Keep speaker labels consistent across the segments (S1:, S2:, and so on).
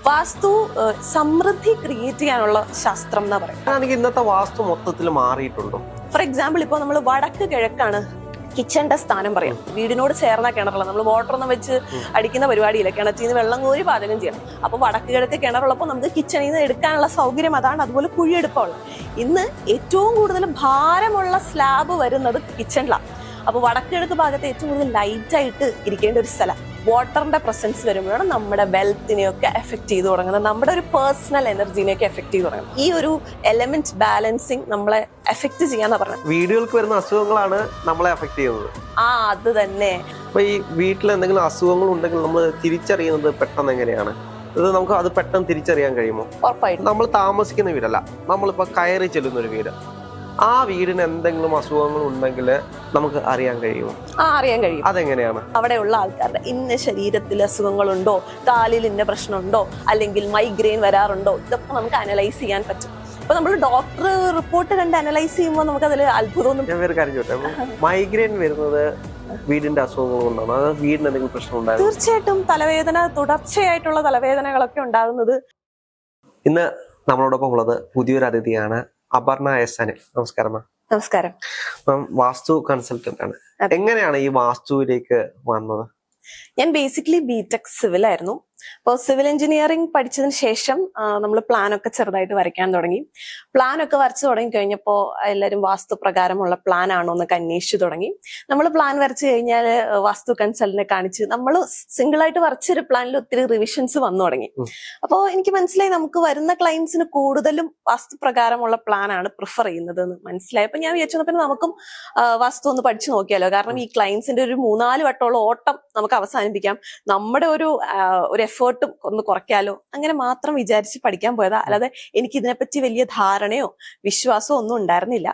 S1: വാസ്തു സമൃദ്ധി ക്രിയേറ്റ് ചെയ്യാനുള്ള ശാസ്ത്രം എന്നാ പറയുന്നത്.
S2: ഇന്നത്തെ വാസ്തു മൊത്തത്തിൽ മാറിയിട്ടുണ്ടോ?
S1: ഫോർ എക്സാമ്പിൾ, ഇപ്പൊ നമ്മൾ വടക്ക് കിഴക്കാണ് കിച്ചന്റെ സ്ഥാനം പറയാം. വീടിനോട് ചേർന്ന കിണറുള്ള നമ്മൾ വാട്ടറൊന്നും വെച്ച് അടിക്കുന്ന പരിപാടിയില്ല, കിണറ്റിൽ നിന്ന് വെള്ളം കോരി പാചകം ചെയ്യണം. അപ്പൊ വടക്ക് കിഴക്ക് കിണറുള്ളപ്പോൾ നമുക്ക് കിച്ചണിൽ നിന്ന് എടുക്കാനുള്ള സൗകര്യം അതാണ്. അതുപോലെ കുഴിയെടുപ്പുള്ള ഇന്ന് ഏറ്റവും കൂടുതൽ ഭാരമുള്ള സ്ലാബ് വരുന്നത് കിച്ചണിലാണ്. അപ്പൊ വടക്ക് കിഴക്ക് ഭാഗത്ത് ഏറ്റവും കൂടുതൽ ലൈറ്റ് ആയിട്ട് ഇരിക്കേണ്ട ഒരു സ്ഥലം. വാട്ടറിന്റെ പ്രസൻസ് വരുമ്പോഴാണ് നമ്മുടെ വെൽത്തിനെയൊക്കെ എഫക്ട് ചെയ്ത് തുടങ്ങുന്നത്, നമ്മുടെ ഒരു പേഴ്സണൽ എനർജീനെയൊക്കെ എഫക്ട് ചെയ്ത് തുടങ്ങുന്നത്. ഈ ഒരു എലമെന്റ് ബാലൻസിങ് നമ്മളെ എഫക്ട് ചെയ്യാന്നാ പറഞ്ഞത്.
S2: വീടുകൾക്ക് വരുന്ന അസുഖങ്ങളാണ് നമ്മളെ എഫക്ട് ചെയ്യുന്നത്.
S1: അത് തന്നെ.
S2: അപ്പൊ ഈ വീട്ടിൽ എന്തെങ്കിലും അസുഖങ്ങൾ ഉണ്ടെങ്കിൽ നമ്മൾ തിരിച്ചറിയുന്നത് പെട്ടെന്ന് എങ്ങനെയാണ്? നമുക്ക് അത് പെട്ടെന്ന് തിരിച്ചറിയാൻ കഴിയുമോ?
S1: ഉറപ്പായിട്ടും.
S2: നമ്മൾ താമസിക്കുന്ന വീടല്ല, നമ്മളിപ്പോ കയറി ചെല്ലുന്ന ഒരു വീട്, ആ വീടിന് എന്തെങ്കിലും അസുഖങ്ങൾ ഉണ്ടെങ്കിൽ നമുക്ക് അറിയാൻ കഴിയുമോ?
S1: അറിയാൻ കഴിയും.
S2: അതെങ്ങനെയാണ്?
S1: അവിടെയുള്ള ആൾക്കാരുടെ ഇന്ന ശരീരത്തിൽ അസുഖങ്ങളുണ്ടോ, കാലിൽ ഇന്ന പ്രശ്നമുണ്ടോ, അല്ലെങ്കിൽ മൈഗ്രെയിൻ വരാറുണ്ടോ, ഇതൊക്കെ നമുക്ക് അനലൈസ് ചെയ്യാൻ പറ്റും. ഇപ്പൊ നമ്മൾ ഡോക്ടർ റിപ്പോർട്ട് കണ്ട് അനലൈസ് ചെയ്യുമ്പോൾ നമുക്ക് അതിൽ അത്ഭുതമൊന്നും.
S2: ഞാൻ വേറെ കാര്യം ചോദിച്ചോട്ടെ, മൈഗ്രെയിൻ വരുന്നത് വീടിന്റെ അസുഖങ്ങൾ കൊണ്ടാണ്? അതായത് വീടിന് എന്തെങ്കിലും പ്രശ്നം ഉണ്ടായിരുന്നു?
S1: തീർച്ചയായിട്ടും തലവേദന, തുടർച്ചയായിട്ടുള്ള തലവേദനകളൊക്കെ ഉണ്ടാകുന്നത്.
S2: ഇന്ന് നമ്മളോടൊപ്പം ഉള്ളത് പുതിയൊരു അതിഥിയാണ്, അപർണ എസ് അനിൽ. നമസ്കാരം.
S1: നമസ്കാരം.
S2: വാസ്തു കൺസൾട്ടന്റ് ആണ്. എങ്ങനെയാണ് ഈ വാസ്തുവിലേക്ക് വന്നത്?
S1: ഞാൻ ബേസിക്കലി ബിടെക് സിവിൽ ആയിരുന്നു. അപ്പോൾ സിവിൽ എഞ്ചിനീയറിംഗ് പഠിച്ചതിന് ശേഷം നമ്മൾ പ്ലാനൊക്കെ ചെറുതായിട്ട് വരയ്ക്കാൻ തുടങ്ങി. പ്ലാനൊക്കെ വരച്ചു തുടങ്ങി കഴിഞ്ഞപ്പോൾ എല്ലാവരും വാസ്തു പ്രകാരമുള്ള പ്ലാൻ ആണോ എന്നൊക്കെ അന്വേഷിച്ചു തുടങ്ങി. നമ്മൾ പ്ലാൻ വരച്ചു കഴിഞ്ഞാൽ വാസ്തു കൺസൾട്ടിനെ കാണിച്ച് നമ്മൾ സിംഗിൾ ആയിട്ട് വരച്ചൊരു പ്ലാനിൽ ഒത്തിരി റിവിഷൻസ് വന്നു തുടങ്ങി. അപ്പോൾ എനിക്ക് മനസ്സിലായി നമുക്ക് വരുന്ന ക്ലയൻസിന് കൂടുതലും വാസ്തു പ്രകാരമുള്ള പ്ലാൻ ആണ് പ്രിഫർ ചെയ്യുന്നത് എന്ന് മനസ്സിലായി. അപ്പൊ ഞാൻ വിചാരിച്ചു പിന്നെ നമുക്കും വാസ്തു ഒന്ന് പഠിച്ചു നോക്കിയാലോ, കാരണം ഈ ക്ലയൻസിന്റെ ഒരു 3-4 വട്ടമുള്ള ഓട്ടം നമുക്ക് അവസാനിപ്പിക്കാം, നമ്മുടെ ഒരു എഫേർട്ടും ഒന്ന് കുറയ്ക്കാലോ, അങ്ങനെ മാത്രം വിചാരിച്ച് പഠിക്കാൻ പോയതാ. അല്ലാതെ എനിക്ക് ഇതിനെപ്പറ്റി വലിയ ധാരണയോ വിശ്വാസമോ ഒന്നും ഉണ്ടായിരുന്നില്ല.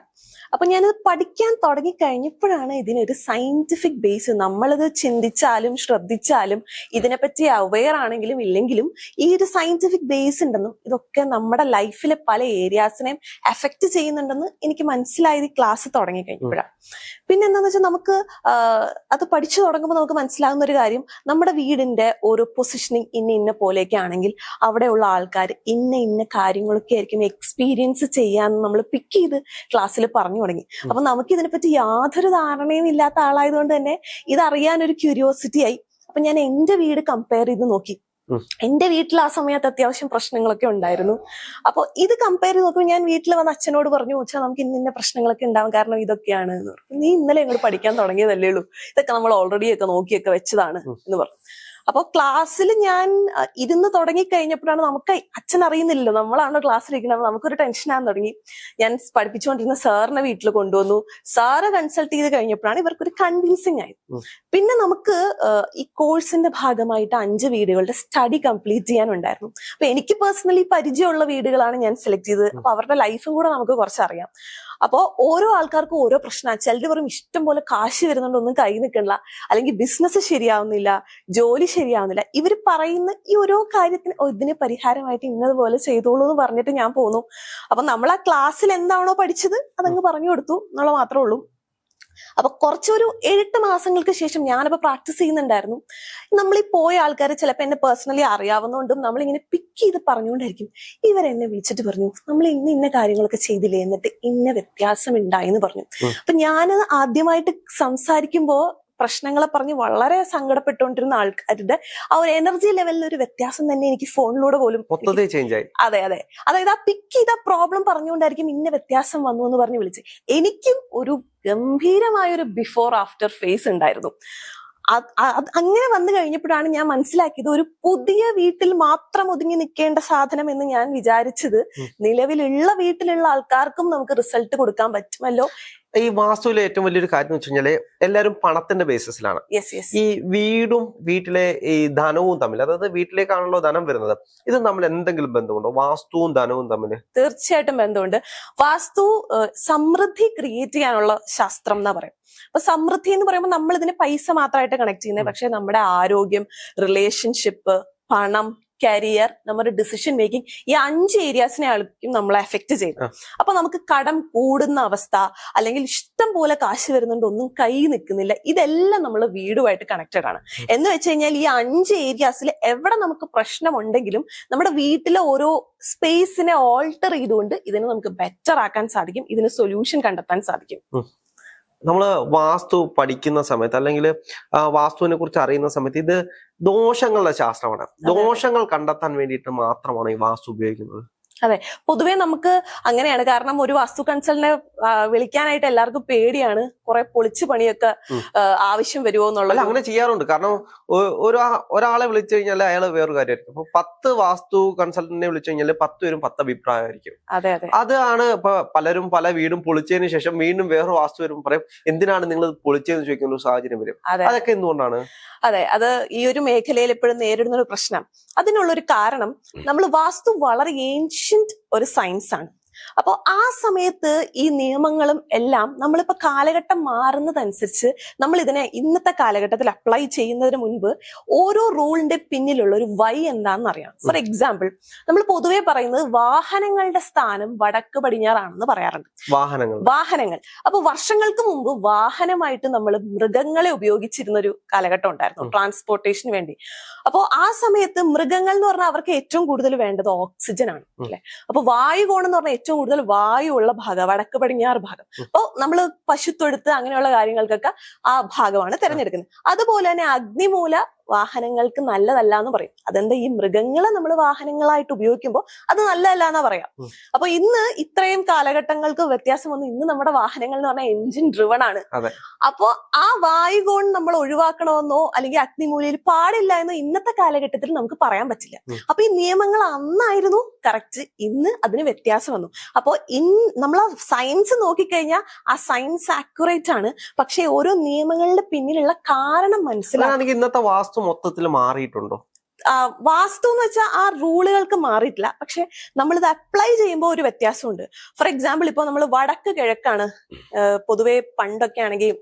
S1: അപ്പൊ ഞാനത് പഠിക്കാൻ തുടങ്ങി കഴിഞ്ഞപ്പോഴാണ് ഇതിനൊരു സയന്റിഫിക് ബേസ്, നമ്മളിത് ചിന്തിച്ചാലും ശ്രദ്ധിച്ചാലും ഇതിനെപ്പറ്റി അവെയർ ആണെങ്കിലും ഇല്ലെങ്കിലും ഈ ഒരു സയന്റിഫിക് ബേസ് ഉണ്ടെന്നും ഇതൊക്കെ നമ്മുടെ ലൈഫിലെ പല ഏരിയാസിനെയും എഫക്ട് ചെയ്യുന്നുണ്ടെന്ന് എനിക്ക് മനസ്സിലായത് ഈ ക്ലാസ് തുടങ്ങി കഴിഞ്ഞപ്പോഴാണ്. പിന്നെ എന്താന്ന് വെച്ചാൽ നമുക്ക് അത് പഠിച്ചു തുടങ്ങുമ്പോൾ നമുക്ക് മനസ്സിലാകുന്ന ഒരു കാര്യം, നമ്മുടെ വീടിന്റെ ഓരോ പൊസിഷനിങ് ഇന്ന പോലെയൊക്കെ ആണെങ്കിൽ അവിടെയുള്ള ആൾക്കാർ ഇന്ന കാര്യങ്ങളൊക്കെ ആയിരിക്കും എക്സ്പീരിയൻസ് ചെയ്യാന്ന് നമ്മൾ പിക്ക് ചെയ്ത് ക്ലാസ്സിൽ പറഞ്ഞു തുടങ്ങി. അപ്പൊ നമുക്ക് ഇതിനെപ്പറ്റി യാതൊരു ധാരണയും ഇല്ലാത്ത ആളായതുകൊണ്ട് തന്നെ ഇതറിയാൻ ഒരു ക്യൂരിയോസിറ്റി ആയി. അപ്പൊ ഞാൻ എന്റെ വീട് കമ്പയർ ചെയ്ത് നോക്കി. എന്റെ വീട്ടിൽ ആ സമയത്ത് അത്യാവശ്യം പ്രശ്നങ്ങളൊക്കെ ഉണ്ടായിരുന്നു. അപ്പൊ ഇത് കമ്പയർ ചെയ്ത് നോക്കുമ്പോൾ ഞാൻ വീട്ടിൽ വന്ന് അച്ഛനോട് പറഞ്ഞു, വെച്ചാൽ നമുക്ക് ഇന്ന പ്രശ്നങ്ങളൊക്കെ ഉണ്ടാവും, കാരണം ഇതൊക്കെയാണ് എന്ന് പറഞ്ഞു. നീ ഇന്നലെ ഇങ്ങോട്ട് പഠിക്കാൻ തുടങ്ങിയതല്ലേ ഉള്ളൂ, ഇതൊക്കെ നമ്മൾ ഓൾറെഡി ഒക്കെ നോക്കിയൊക്കെ വെച്ചതാണ് എന്ന് പറഞ്ഞു. അപ്പൊ ക്ലാസ്സിൽ ഞാൻ ഇരുന്ന് തുടങ്ങി കഴിഞ്ഞപ്പോഴാണ് നമുക്ക് അച്ഛൻ അറിയുന്നില്ലല്ലോ, നമ്മളാണോ ക്ലാസ്സിലിരിക്കുന്നത്, നമുക്കൊരു ടെൻഷനാകാൻ തുടങ്ങി. ഞാൻ പഠിപ്പിച്ചുകൊണ്ടിരുന്ന സാറിനെ വീട്ടിൽ കൊണ്ടുവന്നു. സാറ് കൺസൾട്ട് ചെയ്ത് കഴിഞ്ഞപ്പോഴാണ് ഇവർക്കൊരു കൺവിൻസിങ് ആയത്. പിന്നെ നമുക്ക് ഈ കോഴ്സിന്റെ ഭാഗമായിട്ട് 5 വീടുകളുടെ സ്റ്റഡി കംപ്ലീറ്റ് ചെയ്യാനുണ്ടായിരുന്നു. അപ്പൊ എനിക്ക് പേഴ്സണലി പരിചയമുള്ള വീടുകളാണ് ഞാൻ സെലക്ട് ചെയ്തത്. അപ്പൊ അവരുടെ ലൈഫും കൂടെ നമുക്ക് കുറച്ചറിയാം. അപ്പോ ഓരോ ആൾക്കാർക്കും ഓരോ പ്രശ്നമാണ്. ചിലർ പറയും ഇഷ്ടം പോലെ കാശ് വരുന്നുണ്ട്, ഒന്നും കൈ നിൽക്കണില്ല, അല്ലെങ്കിൽ ബിസിനസ് ശരിയാവുന്നില്ല, ജോലി ശരിയാവുന്നില്ല. ഇവർ പറയുന്ന ഈ ഓരോ കാര്യത്തിന് ഇതിന് പരിഹാരമായിട്ട് ഇന്നതുപോലെ ചെയ്തോളൂ എന്ന് പറഞ്ഞിട്ട് ഞാൻ പോന്നു. അപ്പൊ നമ്മൾ ആ ക്ലാസ്സിൽ എന്താണോ പഠിച്ചത് അതങ്ങ് പറഞ്ഞു കൊടുത്തു എന്നുള്ള മാത്രമേ ഉള്ളൂ. അപ്പൊ കുറച്ചൊരു 7-8 മാസങ്ങൾക്ക് ശേഷം ഞാനപ്പോ പ്രാക്ടീസ് ചെയ്യുന്നുണ്ടായിരുന്നു. നമ്മൾ ഈ പോയ ആൾക്കാർ ചിലപ്പോൾ എന്നെ പേഴ്സണലി അറിയാവുന്നതുകൊണ്ടും നമ്മളിങ്ങനെ പിക്ക് ചെയ്ത് പറഞ്ഞുകൊണ്ടായിരിക്കും. ഇവരെന്നെ വിളിച്ചിട്ട് പറഞ്ഞു, നമ്മൾ ഇന്ന കാര്യങ്ങളൊക്കെ ചെയ്തില്ലേ, എന്നിട്ട് ഇന്ന വ്യത്യാസം ഉണ്ടായെന്ന് പറഞ്ഞു. അപ്പൊ ഞാൻ ആദ്യമായിട്ട് സംസാരിക്കുമ്പോ പ്രശ്നങ്ങളെ പറഞ്ഞ് വളരെ സങ്കടപ്പെട്ടുകൊണ്ടിരുന്ന ആൾക്കാരുടെ ആ ഒരു എനർജി ലെവലിൽ ഒരു വ്യത്യാസം തന്നെ എനിക്ക് ഫോണിലൂടെ പോലും. അതെ, അതായത് ആ പിക്ക് ചെയ്ത പ്രോബ്ലം പറഞ്ഞുകൊണ്ടായിരിക്കും ഇന്ന വ്യത്യാസം വന്നു എന്ന് പറഞ്ഞ് വിളിച്ച്. എനിക്കും ഒരു ഗംഭീരമായൊരു ബിഫോർ ആഫ്റ്റർ ഫേസ് ഉണ്ടായിരുന്നു. അങ്ങനെ വന്നു കഴിഞ്ഞപ്പോഴാണ് ഞാൻ മനസ്സിലാക്കിയത് ഒരു പുതിയ വീട്ടിൽ മാത്രം ഒതുങ്ങി നിൽക്കേണ്ട സാധനം എന്ന് ഞാൻ വിചാരിച്ചത് നിലവിലുള്ള വീട്ടിലുള്ള ആൾക്കാർക്കും നമുക്ക് റിസൾട്ട് കൊടുക്കാൻ പറ്റുമല്ലോ.
S2: ഈ വാസ്തുവിലെ ഏറ്റവും വലിയൊരു കാര്യം എന്ന് വെച്ച് കഴിഞ്ഞാല് എല്ലാവരും പണത്തിന്റെ ബേസിസിലാണ്. ഈ വീടും വീട്ടിലെ ഈ ധനവും തമ്മിൽ, അതായത് വീട്ടിലേക്കാണല്ലോ ധനം വരുന്നത്, ഇത് തമ്മിൽ എന്തെങ്കിലും ബന്ധമുണ്ടോ? വാസ്തുവും ധനവും തമ്മിൽ
S1: തീർച്ചയായിട്ടും ബന്ധമുണ്ട്. വാസ്തു സമൃദ്ധി ക്രിയേറ്റ് ചെയ്യാനുള്ള ശാസ്ത്രം എന്നാ പറയും. അപ്പൊ സമൃദ്ധി എന്ന് പറയുമ്പോൾ നമ്മൾ ഇതിന് പൈസ മാത്രമായിട്ട് കണക്ട് ചെയ്യുന്നത്, പക്ഷെ നമ്മുടെ ആരോഗ്യം, റിലേഷൻഷിപ്പ്, പണം, കരിയർ, നമ്മുടെ ഡിസിഷൻ മേക്കിംഗ്, ഈ 5 ഏരിയാസിനെ ആയിരിക്കും നമ്മളെ എഫക്ട് ചെയ്യുന്നത്. അപ്പൊ നമുക്ക് കടം കൂടുന്ന അവസ്ഥ, അല്ലെങ്കിൽ ഇഷ്ടം പോലെ കാശ് വരുന്നുണ്ട് ഒന്നും കൈ നിൽക്കുന്നില്ല, ഇതെല്ലാം നമ്മൾ വീടുമായിട്ട് കണക്റ്റഡ് ആണ്. എന്ന് വെച്ച് കഴിഞ്ഞാൽ ഈ 5 ഏരിയാസിൽ എവിടെ നമുക്ക് പ്രശ്നമുണ്ടെങ്കിലും നമ്മുടെ വീട്ടിലെ ഓരോ സ്പേസിനെ ഓൾട്ടർ ചെയ്തുകൊണ്ട് ഇതിനെ നമുക്ക് ബെറ്റർ ആക്കാൻ സാധിക്കും, ഇതിന് സൊല്യൂഷൻ കണ്ടെത്താൻ സാധിക്കും.
S2: നമ്മള് വാസ്തു പഠിക്കുന്ന സമയത്ത് അല്ലെങ്കിൽ വാസ്തുവിനെ കുറിച്ച് അറിയുന്ന സമയത്ത് ഇത് ദോഷങ്ങളുടെ ശാസ്ത്രമാണ്. ദോഷങ്ങൾ കണ്ടെത്താൻ വേണ്ടിയിട്ട് മാത്രമാണ് ഈ വാസ്തു ഉപയോഗിക്കുന്നത്.
S1: അതെ, പൊതുവെ നമുക്ക് അങ്ങനെയാണ്. കാരണം ഒരു വാസ്തു കൺസൾട്ടിനെ വിളിക്കാനായിട്ട് എല്ലാവർക്കും പേടിയാണ്, കുറെ പൊളിച്ചു പണിയൊക്കെ ആവശ്യം വരുമോ എന്നുള്ളത്.
S2: അങ്ങനെ ചെയ്യാറുണ്ട്. കാരണം ഒരാളെ വിളിച്ചു കഴിഞ്ഞാൽ അയാൾ വേറൊരു കാര്യമായിരിക്കും. അപ്പൊ 10 വാസ്തു കൺസൾട്ടന്റിനെ വിളിച്ചു കഴിഞ്ഞാൽ 10 പേരും 10 അഭിപ്രായമായിരിക്കും.
S1: അതെ അതെ,
S2: അതാണ് ഇപ്പൊ പലരും പല വീടും പൊളിച്ചതിന് ശേഷം വീണ്ടും വേറെ വാസ്തു വരും പറയും എന്തിനാണ് നിങ്ങൾ പൊളിച്ചതെന്ന് ചോദിക്കുന്ന ഒരു സാഹചര്യം വരും. അതൊക്കെ എന്തുകൊണ്ടാണ്?
S1: അതെ, അത് ഈ ഒരു മേഖലയിൽ എപ്പോഴും നേരിടുന്ന ഒരു പ്രശ്നം. അതിനുള്ളൊരു കാരണം, നമ്മൾ വാസ്തു വളരെ ഏൻഷ്യന്റ് ഒരു സയൻസ് ആണ്. അപ്പോൾ ആ സമയത്ത് ഈ നിയമങ്ങളും എല്ലാം നമ്മളിപ്പോ കാലഘട്ടം മാറുന്നതനുസരിച്ച് നമ്മൾ ഇതിനെ ഇന്നത്തെ കാലഘട്ടത്തിൽ അപ്ലൈ ചെയ്യുന്നതിന് മുൻപ് ഓരോ റൂളിന്റെ പിന്നിലുള്ള ഒരു വൈ എന്താണെന്ന് അറിയാം. ഫോർ എക്സാമ്പിൾ, നമ്മൾ പൊതുവെ പറയുന്നത് വാഹനങ്ങളുടെ സ്ഥാനം വടക്ക് പടിഞ്ഞാറാണെന്ന് പറയാറുണ്ട്. വാഹനങ്ങൾ അപ്പൊ വർഷങ്ങൾക്ക് മുമ്പ് വാഹനമായിട്ട് നമ്മൾ മൃഗങ്ങളെ ഉപയോഗിച്ചിരുന്ന ഒരു കാലഘട്ടം ഉണ്ടായിരുന്നു, ട്രാൻസ്പോർട്ടേഷന് വേണ്ടി. അപ്പോൾ ആ സമയത്ത് മൃഗങ്ങൾ എന്ന് പറഞ്ഞാൽ അവർക്ക് ഏറ്റവും കൂടുതൽ വേണ്ടത് ഓക്സിജൻ ആണ്, അല്ലെ? അപ്പൊ വായുകോണം എന്ന് പറഞ്ഞാൽ ഏറ്റവും കൂടുതൽ വായു ഉള്ള ഭാഗം വടക്ക് പടിഞ്ഞാറ് ഭാഗം. അപ്പോൾ നമ്മള് പശുത്തൊഴുത്ത് അങ്ങനെയുള്ള കാര്യങ്ങൾക്കൊക്കെ ആ ഭാഗമാണ് തിരഞ്ഞെടുക്കുന്നത്. അതുപോലെ തന്നെ അഗ്നിമൂല വാഹനങ്ങൾക്ക് നല്ലതല്ല എന്ന് പറയും. അതെന്താ, ഈ മൃഗങ്ങളെ നമ്മൾ വാഹനങ്ങളായിട്ട് ഉപയോഗിക്കുമ്പോൾ അത് നല്ലതല്ല എന്നാ പറയാം. അപ്പൊ ഇന്ന് ഇത്രയും കാലഘട്ടങ്ങൾക്ക് വ്യത്യാസം വന്നു. ഇന്ന് നമ്മുടെ വാഹനങ്ങൾ എന്ന് പറഞ്ഞാൽ എഞ്ചിൻ ഡ്രിവൺ ആണ്. അപ്പോ ആ വായുകോൺ നമ്മൾ ഒഴിവാക്കണമെന്നോ അല്ലെങ്കിൽ അഗ്നിമൂലയിൽ പാടില്ല എന്നോ ഇന്നത്തെ കാലഘട്ടത്തിൽ നമുക്ക് പറയാൻ പറ്റില്ല. അപ്പൊ ഈ നിയമങ്ങൾ അന്നായിരുന്നു കറക്റ്റ്, ഇന്ന് അതിന് വ്യത്യാസം വന്നു. അപ്പോ നമ്മൾ സയൻസ് നോക്കിക്കഴിഞ്ഞാൽ ആ സയൻസ് ആക്യുറേറ്റ് ആണ്, പക്ഷെ ഓരോ നിയമങ്ങളുടെ പിന്നിലുള്ള കാരണം മനസ്സിലാക്കി.
S2: ഇന്നത്തെ വാസ്തു മൊത്തത്തിൽ മാറിയിട്ടുണ്ടോ?
S1: വാസ്തു എന്ന് വെച്ചാൽ ആ റൂളുകൾക്ക് മാറിയിട്ടില്ല, പക്ഷെ നമ്മളിത് അപ്ലൈ ചെയ്യുമ്പോൾ ഒരു വ്യത്യാസമുണ്ട്. ഫോർ എക്സാമ്പിൾ, ഇപ്പൊ നമ്മൾ വടക്ക് കിഴക്കാണ് പൊതുവെ പണ്ടൊക്കെ ആണെങ്കിൽ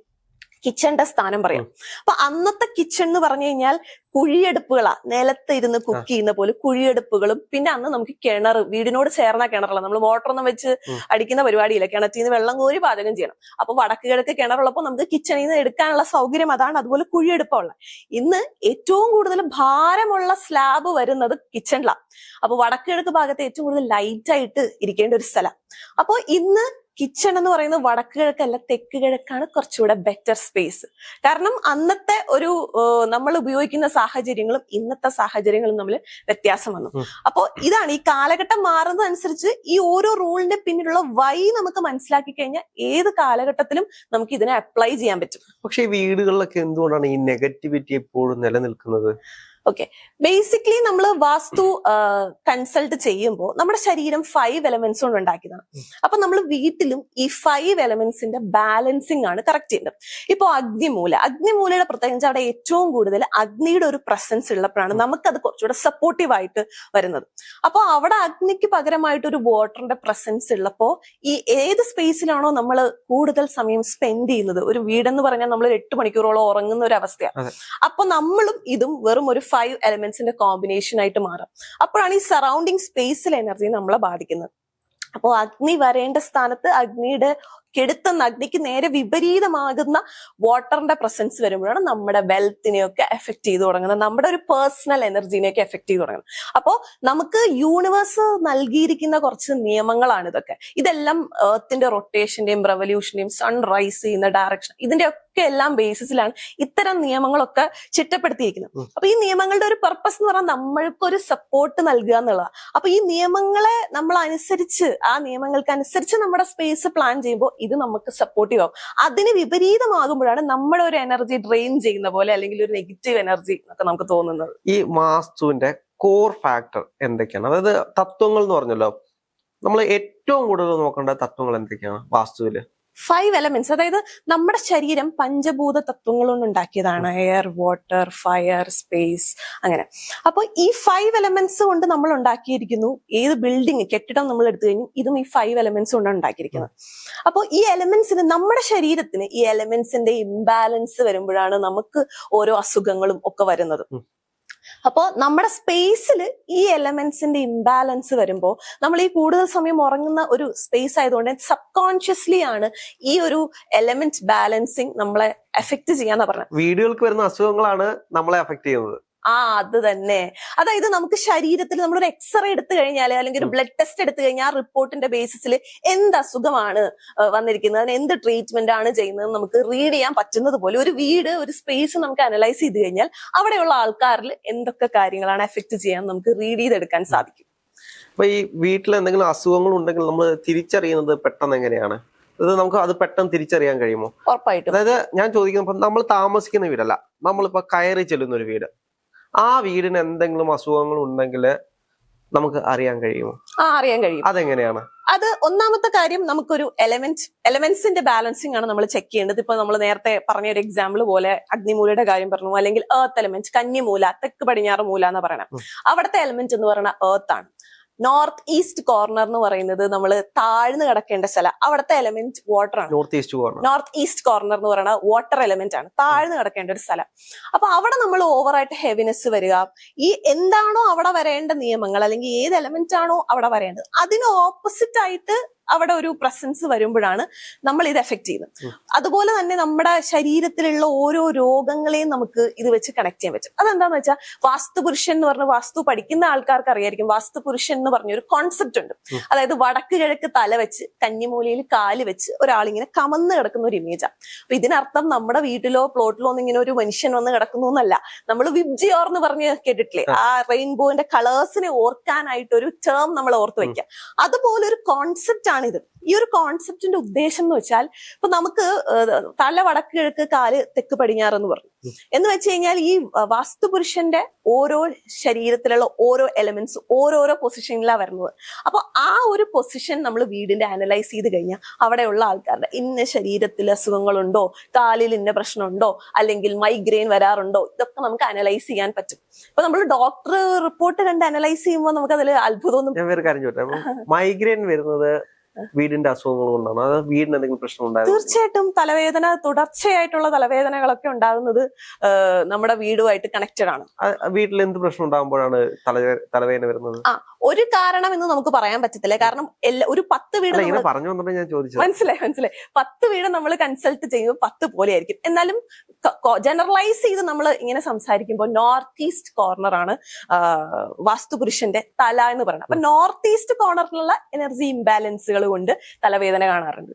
S1: കിച്ചന്റെ സ്ഥാനം പറയാം. അപ്പൊ അന്നത്തെ കിച്ചൺ എന്ന് പറഞ്ഞു കഴിഞ്ഞാൽ കുഴിയെടുപ്പുകളാ, നിലത്ത് ഇരുന്ന് കുക്ക് ചെയ്യുന്ന പോലെ കുഴിയെടുപ്പുകളും, പിന്നെ അന്ന് നമുക്ക് കിണർ, വീടിനോട് ചേർന്ന കിണറല്ല, നമ്മൾ മോട്ടറൊന്നും വെച്ച് അടിക്കുന്ന പരിപാടിയില്ല, കിണറ്റിൽ നിന്ന് വെള്ളം കോരി പാചകം ചെയ്യണം. അപ്പൊ വടക്ക് കിഴക്ക് കിണറുള്ളപ്പോൾ നമുക്ക് കിച്ചണിൽ നിന്ന് എടുക്കാനുള്ള സൗകര്യം അതാണ്, അതുപോലെ കുഴിയെടുപ്പുള്ള. ഇന്ന് ഏറ്റവും കൂടുതൽ ഭാരമുള്ള സ്ലാബ് വരുന്നത് കിച്ചണിലാണ്. അപ്പൊ വടക്ക് കിഴക്ക് ഭാഗത്ത് ഏറ്റവും കൂടുതൽ ലൈറ്റ് ആയിട്ട് ഇരിക്കേണ്ട ഒരു സ്ഥലം. അപ്പൊ ഇന്ന് കിച്ചൺ എന്ന് പറയുന്നത് വടക്ക് കിഴക്കല്ല, തെക്ക് കിഴക്കാണ് കുറച്ചുകൂടെ ബെറ്റർ സ്പേസ്. കാരണം അന്നത്തെ ഒരു നമ്മൾ ഉപയോഗിക്കുന്ന സാഹചര്യങ്ങളും ഇന്നത്തെ സാഹചര്യങ്ങളും തമ്മിൽ വ്യത്യാസം വന്നു. അപ്പോ ഇതാണ്, ഈ കാലഘട്ടം മാറുന്നതനുസരിച്ച് ഈ ഓരോ റൂളിന്റെ പിന്നിലുള്ള വൈ നമുക്ക് മനസ്സിലാക്കി കഴിഞ്ഞാൽ ഏത് കാലഘട്ടത്തിലും നമുക്ക് ഇതിനെ അപ്ലൈ ചെയ്യാൻ പറ്റും.
S2: പക്ഷെ ഈ വീടുകളിലൊക്കെ എന്തുകൊണ്ടാണ് ഈ നെഗറ്റിവിറ്റി എപ്പോഴും നിലനിൽക്കുന്നത്?
S1: ഓക്കെ, ബേസിക്കലി നമ്മൾ വാസ്തു കൺസൾട്ട് ചെയ്യുമ്പോൾ നമ്മുടെ ശരീരം 5 എലമെന്റ്സ് കൊണ്ട് ഉണ്ടാക്കിയതാണ്. അപ്പൊ നമ്മൾ വീട്ടിലും ഈ 5 എലമെന്റ്സിന്റെ ബാലൻസിങ് ആണ് കറക്റ്റ് ചെയ്യേണ്ടത്. ഇപ്പൊ അഗ്നിമൂലയുടെ പ്രത്യേകിച്ച് അവിടെ ഏറ്റവും കൂടുതൽ അഗ്നിയുടെ ഒരു പ്രസൻസ് ഉള്ളപ്പോഴാണ് നമുക്കത് കുറച്ചുകൂടെ സപ്പോർട്ടീവ് ആയിട്ട് വരുന്നത്. അപ്പൊ അവിടെ അഗ്നിക്ക് പകരമായിട്ട് ഒരു വാട്ടറിന്റെ പ്രസൻസ് ഉള്ളപ്പോ ഈ ഏത് സ്പേസിലാണോ നമ്മൾ കൂടുതൽ സമയം സ്പെൻഡ് ചെയ്യുന്നത്, ഒരു വീടെന്ന് പറഞ്ഞാൽ നമ്മൾ 8 മണിക്കൂറോളം ഉറങ്ങുന്ന ഒരു അവസ്ഥയാണ്. അപ്പൊ നമ്മളും ഇതും വെറും ഒരു 5 എലമെന്റ്സിന്റെ കോമ്പിനേഷൻ ആയിട്ട് മാറും. അപ്പോഴാണ് ഈ സറൗണ്ടിങ് സ്പേസിൽ എനർജി നമ്മളെ ബാധിക്കുന്നത്. അപ്പോൾ അഗ്നി വരേണ്ട സ്ഥാനത്ത് അഗ്നിയുടെ കെടുത്തുന്ന, അഗ്നിക്ക് നേരെ വിപരീതമാകുന്ന വാട്ടറിന്റെ പ്രസൻസ് വരുമ്പോഴാണ് നമ്മുടെ വെൽത്തിനെയൊക്കെ എഫക്ട് ചെയ്ത് തുടങ്ങുന്നത്, നമ്മുടെ ഒരു പേഴ്സണൽ എനർജീനെയൊക്കെ എഫക്ട് ചെയ്ത് തുടങ്ങുന്നത്. അപ്പോ നമുക്ക് യൂണിവേഴ്സ് നൽകിയിരിക്കുന്ന കുറച്ച് നിയമങ്ങളാണ് ഇതൊക്കെ. ഇതെല്ലാം എർത്തിന്റെ റൊട്ടേഷന്റെയും റെവല്യൂഷന്റെയും സൺ റൈസ് ചെയ്യുന്ന ഡയറക്ഷൻ, ഇതിന്റെ ഒക്കെ എല്ലാം ബേസിസിലാണ് ഇത്തരം നിയമങ്ങളൊക്കെ ചിട്ടപ്പെടുത്തിയിരിക്കുന്നത്. അപ്പൊ ഈ നിയമങ്ങളുടെ ഒരു പർപ്പസ് എന്ന് പറഞ്ഞാൽ നമ്മൾക്കൊരു സപ്പോർട്ട് നൽകുക എന്നുള്ളതാണ്. അപ്പൊ ഈ നിയമങ്ങളെ നമ്മൾ അനുസരിച്ച്, ആ നിയമങ്ങൾക്ക് അനുസരിച്ച് നമ്മുടെ സ്പേസ് പ്ലാൻ ചെയ്യുമ്പോൾ ഇത് നമുക്ക് സപ്പോർട്ടീവ് ആവും. അതിന് വിപരീതമാകുമ്പോഴാണ് നമ്മുടെ ഒരു എനർജി ഡ്രെയിൻ ചെയ്യുന്ന പോലെ അല്ലെങ്കിൽ ഒരു നെഗറ്റീവ് എനർജി ഒക്കെ നമുക്ക് തോന്നുന്നത്.
S2: ഈ വാസ്തുവിന്റെ കോർ ഫാക്ടർ എന്തൊക്കെയാണ്? അതായത് തത്വങ്ങൾ എന്ന് പറഞ്ഞല്ലോ, നമ്മൾ ഏറ്റവും കൂടുതൽ നോക്കേണ്ട തത്വങ്ങൾ എന്തൊക്കെയാണ് വാസ്തുവില്?
S1: 5 എലമെന്റ്സ്, അതായത് നമ്മുടെ ശരീരം പഞ്ചഭൂത തത്വങ്ങൾ കൊണ്ട് ഉണ്ടാക്കിയതാണ്. എയർ, വാട്ടർ, ഫയർ, സ്പേസ്, അങ്ങനെ. അപ്പൊ ഈ 5 എലമെന്റ്സ് കൊണ്ട് നമ്മൾ ഉണ്ടാക്കിയിരിക്കുന്നു. ഏത് ബിൽഡിംഗ്, കെട്ടിടം നമ്മൾ എടുത്തു കഴിഞ്ഞു, ഇതും ഈ 5 എലമെന്റ്സ് കൊണ്ട് ഉണ്ടാക്കിയിരിക്കുന്നത്. അപ്പോൾ ഈ എലമെന്റ്സിന്, നമ്മുടെ ശരീരത്തിന് ഈ എലമെന്റ്സിന്റെ ഇംബാലൻസ് വരുമ്പോഴാണ് നമുക്ക് ഓരോ അസുഖങ്ങളും ഒക്കെ വരുന്നത്. അപ്പോൾ നമ്മുടെ സ്പേസിൽ ഈ എലമെന്റ്സിന്റെ ഇംബാലൻസ് വരുമ്പോൾ നമ്മൾ ഈ കൂടുതൽ സമയം ഉറങ്ങുന്ന ഒരു സ്പേസ് ആയതുകൊണ്ട് സബ് കോൺഷ്യസ്ലി ആണ് ഈ ഒരു എലമെന്റ് ബാലൻസിങ് നമ്മളെ എഫക്ട് ചെയ്യാന്നാ പറഞ്ഞത്.
S2: വീടുകൾക്ക് വരുന്ന അസുഖങ്ങളാണ് നമ്മളെ എഫക്ട് ചെയ്യുന്നത്.
S1: അത് തന്നെ. അതായത് നമുക്ക് ശരീരത്തിൽ നമ്മളൊരു എക്സ്റേ എടുത്തു കഴിഞ്ഞാൽ അല്ലെങ്കിൽ ഒരു ബ്ലഡ് ടെസ്റ്റ് എടുത്തു കഴിഞ്ഞാൽ ആ റിപ്പോർട്ടിന്റെ ബേസിസിൽ എന്ത് അസുഖമാണ് വന്നിരിക്കുന്നത്, അതിന് എന്ത് ട്രീറ്റ്മെന്റ് ആണ് ചെയ്യുന്നത് നമുക്ക് റീഡ് ചെയ്യാൻ പറ്റുന്നത് പോലെ ഒരു വീട്, ഒരു സ്പേസ് നമുക്ക് അനലൈസ് ചെയ്ത് കഴിഞ്ഞാൽ അവിടെയുള്ള ആൾക്കാരിൽ എന്തൊക്കെ കാര്യങ്ങളാണ് എഫക്ട് ചെയ്യാൻ നമുക്ക് റീഡ് ചെയ്തെടുക്കാൻ സാധിക്കും.
S2: അപ്പൊ ഈ വീട്ടിൽ എന്തെങ്കിലും അസുഖങ്ങൾ ഉണ്ടെങ്കിൽ നമ്മൾ തിരിച്ചറിയുന്നത് പെട്ടെന്ന് എങ്ങനെയാണ്? അത് പെട്ടെന്ന് തിരിച്ചറിയാൻ കഴിയുമോ?
S1: ഉറപ്പായിട്ടും.
S2: അതായത് ഞാൻ ചോദിക്കുന്നത്, നമ്മൾ താമസിക്കുന്ന വീടല്ല, നമ്മളിപ്പോ കയറി ചെല്ലുന്ന ഒരു വീട്, ആ വീടിന് എന്തെങ്കിലും അസുഖങ്ങൾ ഉണ്ടെങ്കിൽ നമുക്ക് അറിയാൻ കഴിയുമോ?
S1: അറിയാൻ കഴിയും.
S2: അതെങ്ങനെയാണ്?
S1: അത് ഒന്നാമത്തെ കാര്യം, നമുക്കൊരു എലമെന്റ്സിന്റെ ബാലൻസിങ് ആണ് നമ്മൾ ചെക്ക് ചെയ്യേണ്ടത്. ഇപ്പൊ നമ്മൾ നേരത്തെ പറഞ്ഞ ഒരു എക്സാമ്പിൾ പോലെ അഗ്നിമൂലയുടെ കാര്യം പറഞ്ഞു, അല്ലെങ്കിൽ എർത്ത് എലമെന്റ്, കന്നിമൂല, തെക്ക് പടിഞ്ഞാറ് മൂല എന്ന് പറയണം. അവിടുത്തെ എലമെന്റ് എന്ന് പറയുന്നത് എർത്ത് ആണ്. നോർത്ത് ഈസ്റ്റ് കോർണർ എന്ന് പറയുന്നത് നമ്മൾ താഴ്ന്നു കിടക്കേണ്ട സ്ഥലം, അവിടുത്തെ എലമെന്റ് വാട്ടർ ആണ്. നോർത്ത് ഈസ്റ്റ് കോർണർ എന്ന് പറയുന്നത് വാട്ടർ എലമെന്റ് ആണ്, താഴ്ന്നു കിടക്കേണ്ട ഒരു സ്ഥലം. അപ്പൊ അവിടെ നമ്മൾ ഓവറായിട്ട് ഹെവിനെസ് വരിക, ഈ എന്താണോ അവിടെ വരേണ്ട നിയമങ്ങൾ അല്ലെങ്കിൽ ഏത് എലമെന്റ് ആണോ അവിടെ വരേണ്ടത് അതിന് ഓപ്പോസിറ്റ് ആയിട്ട് അവിടെ ഒരു പ്രസൻസ് വരുമ്പോഴാണ് നമ്മൾ ഇത് എഫക്ട് ചെയ്യുന്നത്. അതുപോലെ തന്നെ നമ്മുടെ ശരീരത്തിലുള്ള ഓരോ രോഗങ്ങളെയും നമുക്ക് ഇത് വെച്ച് കണക്ട് ചെയ്യാൻ പറ്റും. അതെന്താന്ന് വെച്ചാൽ വാസ്തുപുരുഷൻ എന്ന് പറഞ്ഞ, വാസ്തു പഠിക്കുന്ന ആൾക്കാർക്ക് അറിയായിരിക്കും, വാസ്തുപുരുഷൻ എന്ന് പറഞ്ഞൊരു കോൺസെപ്റ്റ് ഉണ്ട്. അതായത് വടക്ക് കിഴക്ക് തല വെച്ച് കന്നിമൂലയിൽ കാല് വെച്ച് ഒരാളിങ്ങനെ കമന്ന് കിടക്കുന്ന ഒരു ഇമേജാണ്. അപ്പൊ ഇതിനർത്ഥം നമ്മുടെ വീട്ടിലോ പ്ലോട്ടിലോ ഒന്നും ഇങ്ങനെ ഒരു മനുഷ്യൻ വന്ന് കിടക്കുന്നു എന്നല്ല. നമ്മൾ വിബ്ജിയോർ എന്ന് പറഞ്ഞ് കേട്ടിട്ടില്ലേ, ആ റെയിൻബോന്റെ കളേഴ്സിനെ ഓർക്കാനായിട്ട് ഒരു ടേം നമ്മൾ ഓർത്ത് വെക്കുക. അതുപോലെ ഒരു കോൺസെപ്റ്റ് ഇത്. ഈ ഒരു കോൺസെപ്റ്റിന്റെ ഉദ്ദേശം എന്ന് വെച്ചാൽ, ഇപ്പൊ നമുക്ക് തല വടക്ക് കിഴക്ക് കാല് തെക്ക് പടിഞ്ഞാറ് എന്ന് പറഞ്ഞു എന്ന് വെച്ച് കഴിഞ്ഞാൽ, ഈ വാസ്തുപുരുഷന്റെ ഓരോ ശരീരത്തിലുള്ള ഓരോ എലമെന്റ്സ് ഓരോരോ പൊസിഷനിലാണ് വരുന്നത്. അപ്പൊ ആ ഒരു പൊസിഷൻ നമ്മൾ വീടിന്റെ അനലൈസ് ചെയ്ത് കഴിഞ്ഞാൽ അവിടെയുള്ള ആൾക്കാരുടെ ഇന്ന ശരീരത്തിൽ അസുഖങ്ങളുണ്ടോ, കാലിൽ ഇന്ന പ്രശ്നമുണ്ടോ, അല്ലെങ്കിൽ മൈഗ്രെയിൻ വരാറുണ്ടോ, ഇതൊക്കെ നമുക്ക് അനലൈസ് ചെയ്യാൻ പറ്റും. ഇപ്പൊ നമ്മൾ ഡോക്ടർ റിപ്പോർട്ട് കണ്ട് അനലൈസ് ചെയ്യുമ്പോൾ നമുക്ക് അതിൽ അത്ഭുതമൊന്നും.
S2: മൈഗ്രെയിൻ വരുന്നത് വീടിന്റെ അസുഖങ്ങൾ കൊണ്ടാണ്? അത് വീടിന് എന്തെങ്കിലും പ്രശ്നം ഉണ്ടാകും?
S1: തീർച്ചയായിട്ടും തുടർച്ചയായിട്ടുള്ള തലവേദനകളൊക്കെ ഉണ്ടാകുന്നത് നമ്മുടെ വീടുമായിട്ട് കണക്റ്റഡ് ആണ്.
S2: വീട്ടിൽ എന്ത് പ്രശ്നം ഉണ്ടാകുമ്പോഴാണ് തലവേദന വരുന്നത്?
S1: ഒരു കാരണം എന്ന് നമുക്ക് പറയാൻ പറ്റത്തില്ല. കാരണം ഒരു 10 വീട്
S2: പറഞ്ഞു വന്നപ്പോൾ ഞാൻ ചോദിച്ചത്.
S1: മനസ്സിലായി. 10 വീട് നമ്മൾ കൺസൾട്ട് ചെയ്യുമ്പോൾ 10 പോലെ ആയിരിക്കും. എന്നാലും ജനറലൈസ് ചെയ്ത് നമ്മൾ ഇങ്ങനെ സംസാരിക്കുമ്പോൾ നോർത്ത് ഈസ്റ്റ് കോർണർ ആണ് വാസ്തുപുരുഷന്റെ തല എന്ന് പറയുന്നത്. അപ്പൊ നോർത്ത് ഈസ്റ്റ് കോർണറിലുള്ള എനർജി ഇംബാലൻസുകൾ കൊണ്ട് തലവേദന കാണാറുണ്ട്.